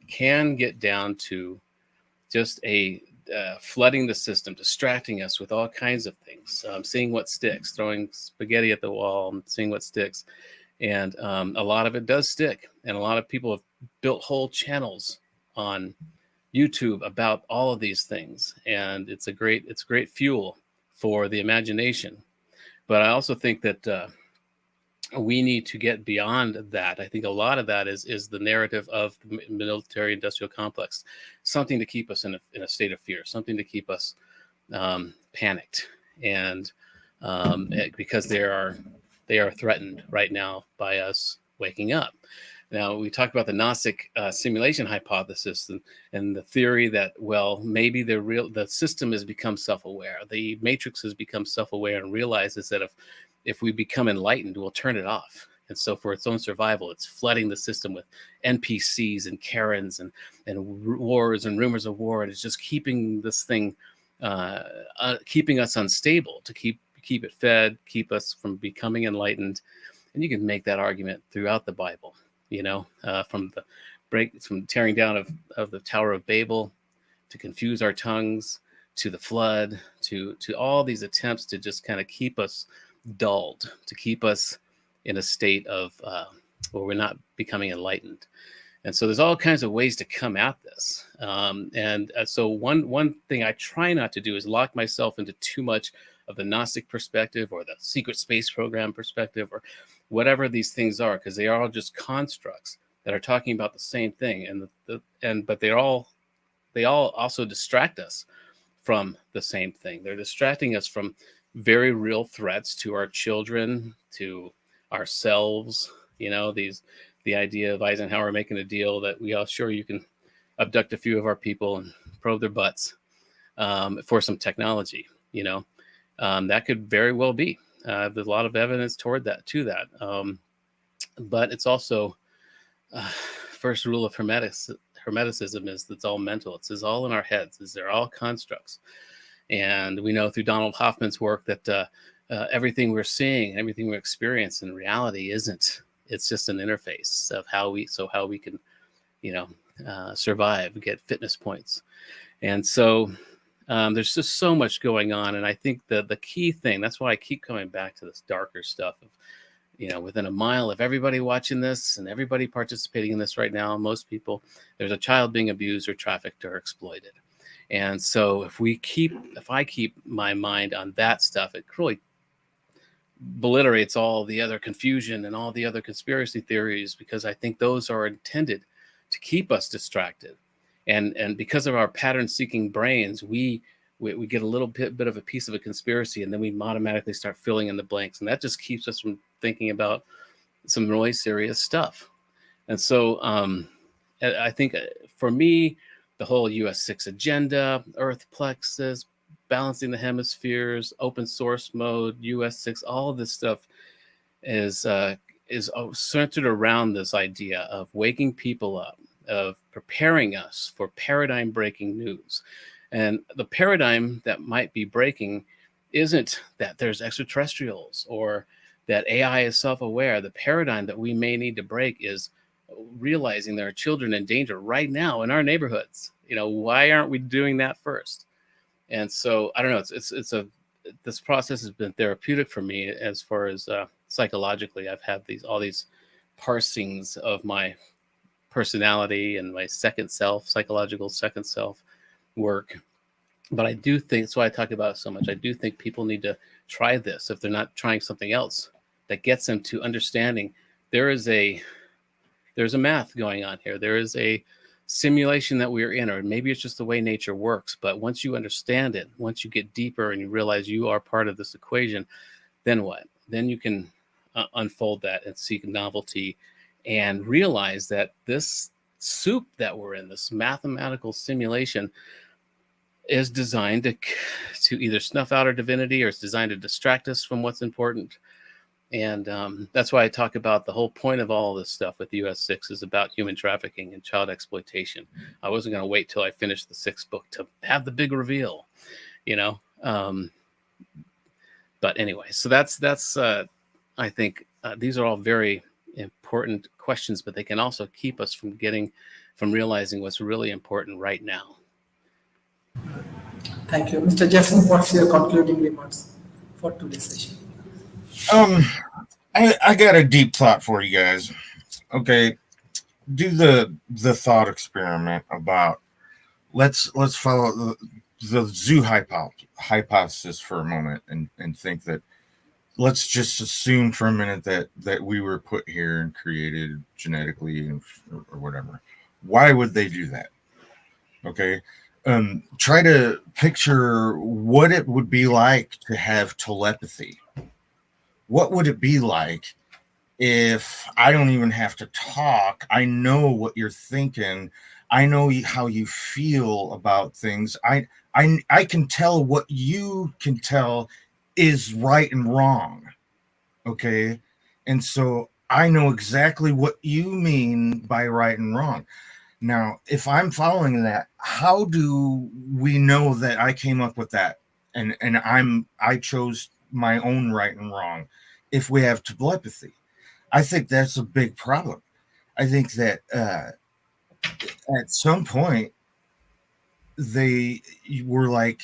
can get down to just a flooding the system, distracting us with all kinds of things, seeing what sticks, throwing spaghetti at the wall and seeing what sticks. And a lot of it does stick. And a lot of people have built whole channels on YouTube about all of these things. And it's great fuel for the imagination. But I also think that we need to get beyond that. I think a lot of that is the narrative of the military-industrial complex, something to keep us in a state of fear, something to keep us panicked, and because they are threatened right now by us waking up. Now, we talked about the Gnostic simulation hypothesis and the theory that, well, maybe the system has become self-aware. The matrix has become self-aware and realizes that if we become enlightened, we'll turn it off. And so for its own survival, it's flooding the system with NPCs and Karens and wars and rumors of war. And it's just keeping this thing, keeping us unstable, to keep keep it fed, keep us from becoming enlightened. And you can make that argument throughout the Bible. from tearing down of the Tower of Babel, to confuse our tongues, to the flood, to all these attempts to just kind of keep us dulled, to keep us in a state of where we're not becoming enlightened. And so there's all kinds of ways to come at this. So one thing I try not to do is lock myself into too much of the Gnostic perspective or the secret space program perspective or whatever these things are, because they are all just constructs that are talking about the same thing. But they all also distract us from the same thing. They're distracting us from very real threats to our children, to ourselves. The idea of Eisenhower making a deal that you can abduct a few of our people and probe their butts for some technology. That could very well be. There's a lot of evidence toward that. But it's also first rule of Hermeticism is it's all mental. It's all in our heads. They're all constructs. And we know through Donald Hoffman's work that everything we're seeing, everything we experience in reality isn't. It's just an interface of how we can, survive, get fitness points. And so there's just so much going on. And I think that the key thing, that's why I keep coming back to this darker stuff of, within a mile of everybody watching this and everybody participating in this right now, most people, there's a child being abused or trafficked or exploited. And so if I keep my mind on that stuff, it really obliterates all the other confusion and all the other conspiracy theories, because I think those are intended to keep us distracted. And because of our pattern-seeking brains, we get a little bit of a piece of a conspiracy, and then we automatically start filling in the blanks. And that just keeps us from thinking about some really serious stuff. And so I think for me, the whole US6 agenda, Earth plexus, balancing the hemispheres, open source mode, US6, all of this stuff is centered around this idea of waking people up, of preparing us for paradigm breaking news. And the paradigm that might be breaking isn't that there's extraterrestrials or that AI is self-aware. The paradigm that we may need to break is realizing there are children in danger right now in our neighborhoods. Why aren't we doing that first? And so I don't know. This process has been therapeutic for me as far as psychologically. I've had all these parsings of my personality and my psychological second self work. But I do think, that's why I talk about it so much. I do think people need to try this if they're not trying something else that gets them to understanding there's a math going on here. There is a simulation that we're in, or maybe it's just the way nature works. But once you understand it, once you get deeper and you realize you are part of this equation, then what? Then you can unfold that and seek novelty and realize that this soup that we're in, this mathematical simulation, is designed to either snuff out our divinity, or it's designed to distract us from what's important. And that's why I talk about the whole point of all of this stuff with US6 is about human trafficking and child exploitation. I wasn't going to wait till I finished the 6th book to have the big reveal, but anyway, so that's I think these are all very important questions, but they can also keep us from realizing what's really important right now. Thank you. Mr. Jason, what's your concluding remarks for today's session? I got a deep thought for you guys. Okay, do the thought experiment about let's follow the zoo hypothesis for a moment and think that let's just assume for a minute that we were put here and created genetically or whatever. Why would they do that? Okay. Try to picture what it would be like to have telepathy. What would it be like if I don't even have to talk? I know what you're thinking. I know how you feel about things. I can tell what you can tell is right and wrong. Okay. And so I know exactly what you mean by right and wrong. Now, if I'm following that, how do we know that I came up with that and I chose my own right and wrong if we have telepathy? I think that's a big problem. I think that at some point they were like,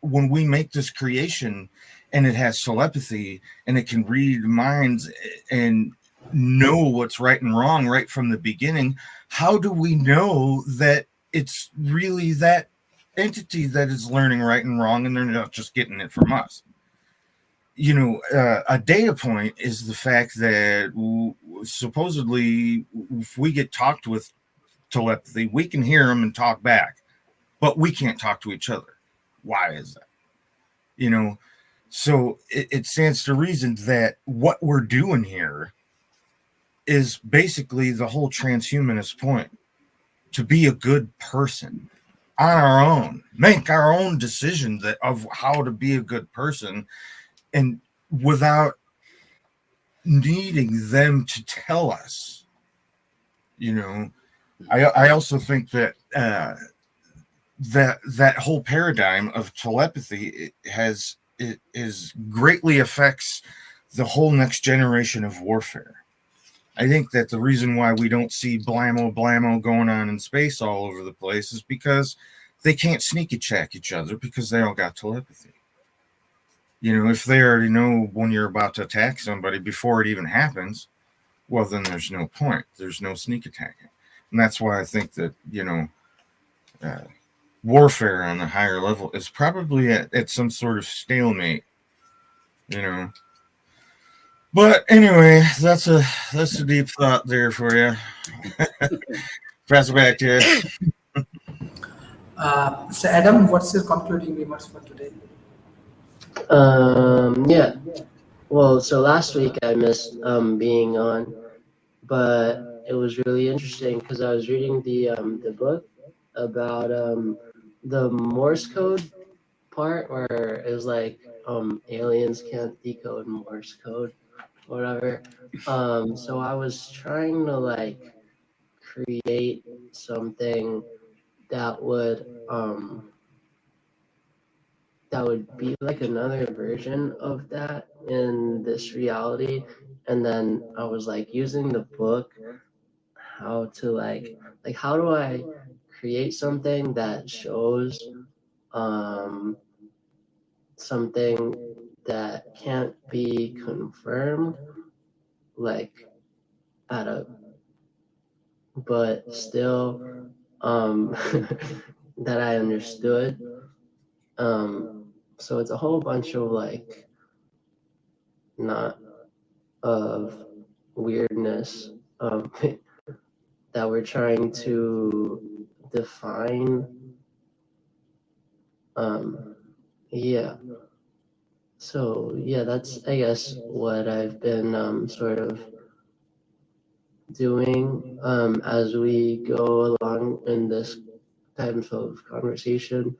when we make this creation and it has telepathy and it can read minds and know what's right and wrong right from the beginning, how do we know that it's really that entity that is learning right and wrong and they're not just getting it from us? A data point is the fact that supposedly if we get talked with telepathy, we can hear them and talk back, but we can't talk to each other. Why is that? So it stands to reason that what we're doing here is basically the whole transhumanist point, to be a good person on our own, make our own decision of how to be a good person, and without needing them to tell us. I also think that that whole paradigm of telepathy is greatly affects the whole next generation of warfare. I think that the reason why we don't see blammo going on in space all over the place is because they can't sneak attack each other because they all got telepathy. If they already know when you're about to attack somebody before it even happens, well, then there's no point. There's no sneak attacking. And that's why I think that, warfare on a higher level is probably at some sort of stalemate, But anyway, that's a deep thought there for you. Pass it back to you. So Adam, what's your concluding remarks for today? Yeah. Well, so last week I missed being on, but it was really interesting because I was reading the book about the Morse code part where it was like aliens can't decode Morse code, whatever. So I was trying to like create something that would be like another version of that in this reality. And then I was like using the book how to like how do I create something that shows something that can't be confirmed, like at a but still that I understood. So it's a whole bunch of like not of weirdness that we're trying to define. Yeah. So yeah, that's I guess what I've been sort of doing as we go along in this type of conversation.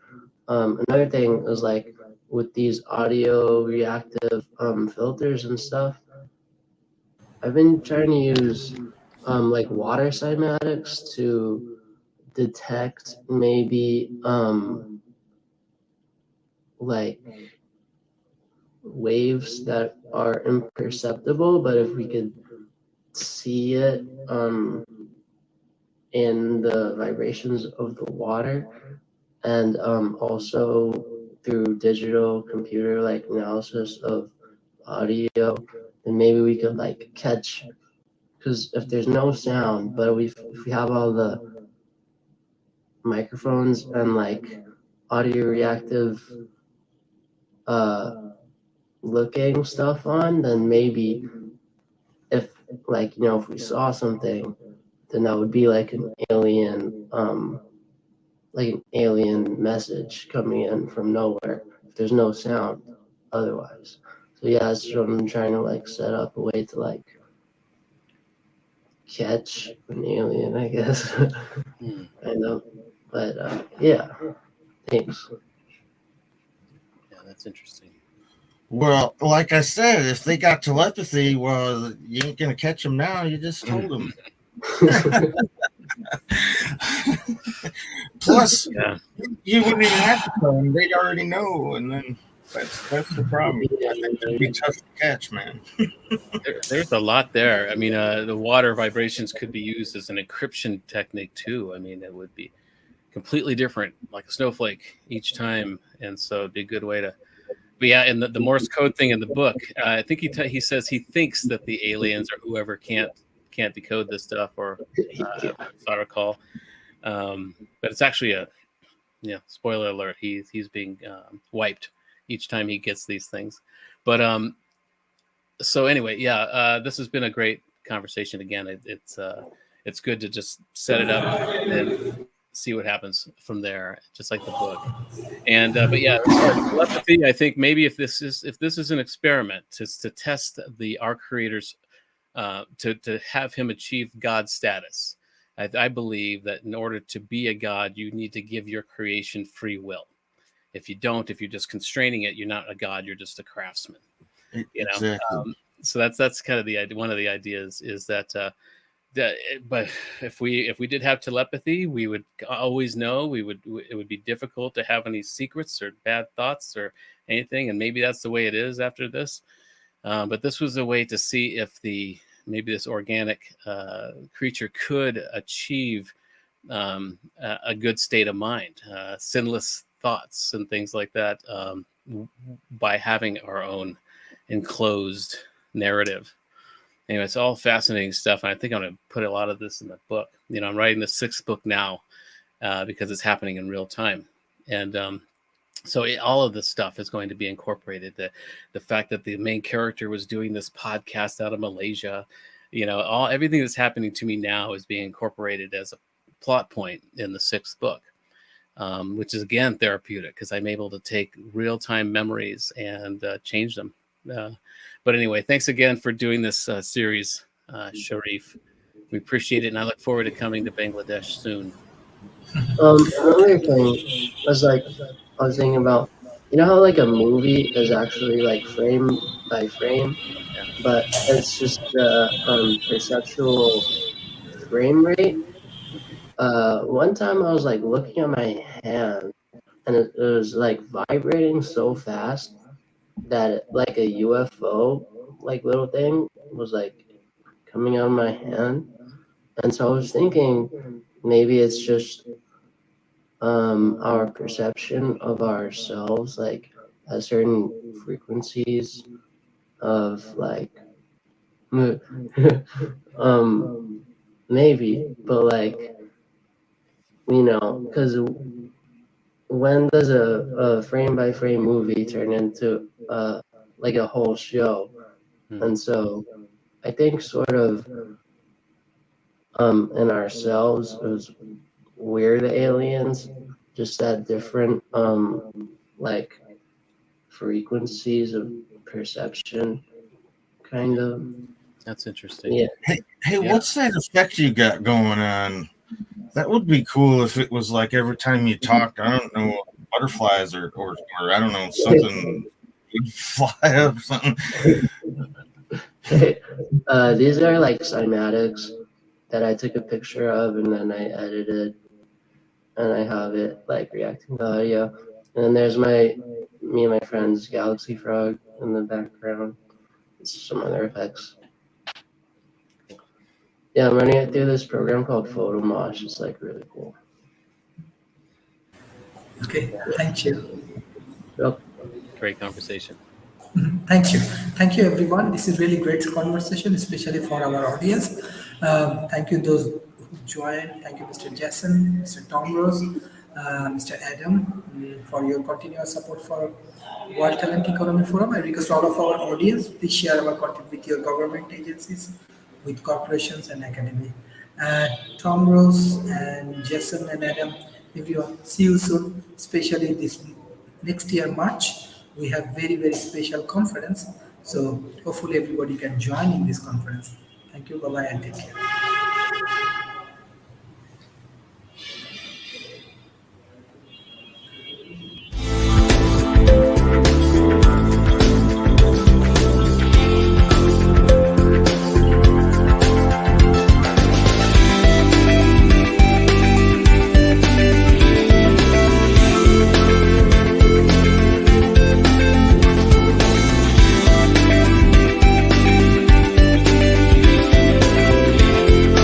Another thing is like with these audio reactive filters and stuff, I've been trying to use like water cymatics to detect maybe like waves that are imperceptible, but if we could see it in the vibrations of the water, and also through digital computer like analysis of audio, then maybe we could like catch, because if there's no sound but if we have all the microphones and like audio reactive looking stuff on, then maybe if like if we saw something, then that would be like an alien message coming in from nowhere if there's no sound otherwise. So yeah, that's what I'm trying to like set up a way to like catch an alien, I guess. I know, but yeah, thanks. Yeah, that's interesting. Well, like I said, if they got telepathy, well, you ain't gonna catch them now. You just told them. Plus, Yeah. you wouldn't even have to tell them; they'd already know. And then, That's the problem. I think that'd be tough to catch, man. There's a lot there. I mean, the water vibrations could be used as an encryption technique too. I mean, it would be completely different, like a snowflake each time, and so it'd be a good way to. But yeah, and the Morse code thing in the book, I think he says he thinks that the aliens or whoever can't decode this stuff, or if I recall, but it's actually spoiler alert. He's being wiped each time he gets these things, but so anyway, this has been a great conversation again. It's good to just set it up and see what happens from there, just like the book. And but yeah, as far as telepathy, I think maybe if this is an experiment to test our creators, to have him achieve God status, I believe that in order to be a god, you need to give your creation free will. If you don't, if you're just constraining it, you're not a god. You're just a craftsman. Exactly. So that's kind of the idea. One of the ideas is that but if we did have telepathy, we would always know. It would be difficult to have any secrets or bad thoughts or anything, and maybe that's the way it is after this. But this was a way to see if maybe this organic creature could achieve a good state of mind, sinless thoughts and things like that, by having our own enclosed narrative. Anyway, it's all fascinating stuff, and I think I'm going to put a lot of this in the book. I'm writing the 6th book now because it's happening in real time, and so all of this stuff is going to be incorporated. The fact that the main character was doing this podcast out of Malaysia, everything that's happening to me now is being incorporated as a plot point in the 6th book, which is again therapeutic because I'm able to take real-time memories and change them. But anyway, thanks again for doing this series, Sharif. We appreciate it, and I look forward to coming to Bangladesh soon. Another thing was I was thinking about, how like a movie is actually like frame by frame, but it's just the perceptual frame rate. One time I was like looking at my hand, and it was like vibrating so fast that like a UFO like little thing was like coming out of my hand, and so I was thinking maybe it's just our perception of ourselves like at certain frequencies of like maybe, but like because when does a frame by frame movie turn into like a whole show? And so I think sort of in ourselves is we're the aliens, just at different like frequencies of perception, kind of. That's interesting. Yeah. Hey, what's that effect you got going on? That would be cool if it was like every time you talked, I don't know, butterflies or I don't know, something would fly up, something. These are like cymatics that I took a picture of and then I edited, and I have it like reacting to audio. And then there's me and my friend's galaxy frog in the background. It's some other effects. Yeah, I'm running it through this program called Photomosh. It's like really cool. Okay, thank you. Yep. Great conversation. Thank you. Thank you, everyone. This is really great conversation, especially for our audience. Thank you those who joined. Thank you, Mr. Jason, Mr. Tom Rose, Mr. Adam, for your continuous support for World Talent Economy Forum. I request all of our audience, please share our content with your government agencies, with corporations and academy. Tom Rose and Jason and Adam, everyone, see you soon, especially this next year, March. We have very, very special conference. So hopefully everybody can join in this conference. Thank you. Bye-bye and take care.